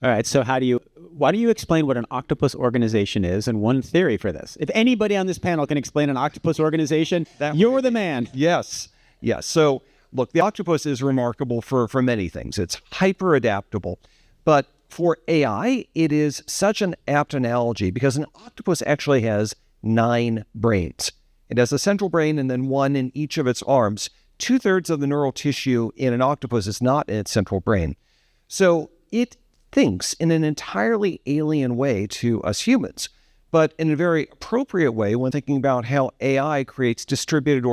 All right. So why do you explain what an octopus organization is and one theory for this? If anybody on this panel can explain an octopus organization, you're the man. Yes. Yes. So look, the octopus is remarkable for many things. It's hyper adaptable, but for AI, it is such an apt analogy because an octopus actually has 9 brains. It has a central brain and then one in each of its arms. 2/3 of the neural tissue in an octopus is not in its central brain. So it thinks in an entirely alien way to us humans, but in a very appropriate way when thinking about how AI creates distributed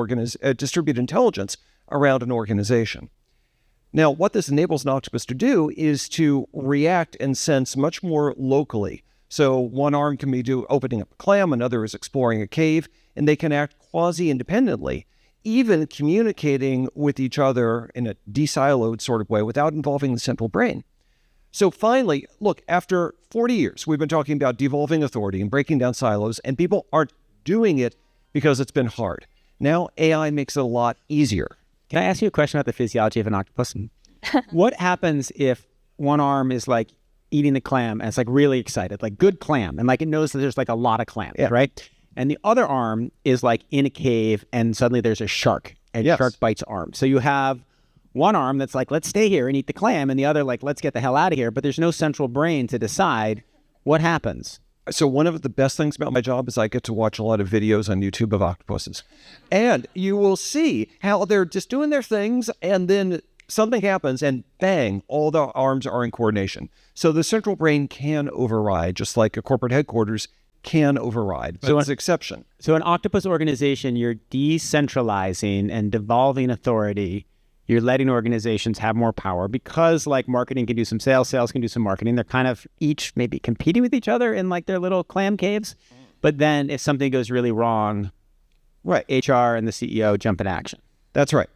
intelligence around an organization. Now, what this enables an octopus to do is to react and sense much more locally. So one arm can be opening up a clam, another is exploring a cave, and they can act quasi-independently, even communicating with each other in a de-siloed sort of way without involving the central brain. So finally, look, after 40 years, we've been talking about devolving authority and breaking down silos, and people aren't doing it because it's been hard. Now AI makes it a lot easier. Can I ask you a question about the physiology of an octopus? What happens if one arm is like eating the clam and it's like really excited, like good clam, and like it knows that there's like a lot of clams, right? And the other arm is like in a cave and suddenly there's a shark and shark bites arm. So you have one arm that's like, let's stay here and eat the clam, and the other like, let's get the hell out of here. But there's no central brain to decide what happens. So one of the best things about my job is I get to watch a lot of videos on YouTube of octopuses. And you will see how they're just doing their things and then something happens and bang, all the arms are in coordination. So the central brain can override, just like a corporate headquarters can override. But it's an exception. So an octopus organization, you're decentralizing and devolving authority. You're letting organizations have more power because like marketing can do some sales can do some marketing. They're kind of each maybe competing with each other in like their little clam caves. But then if something goes really wrong, HR and the CEO jump in action. That's right.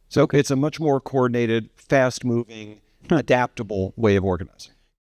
So it's a much more coordinated, fast-moving, adaptable way of organizing.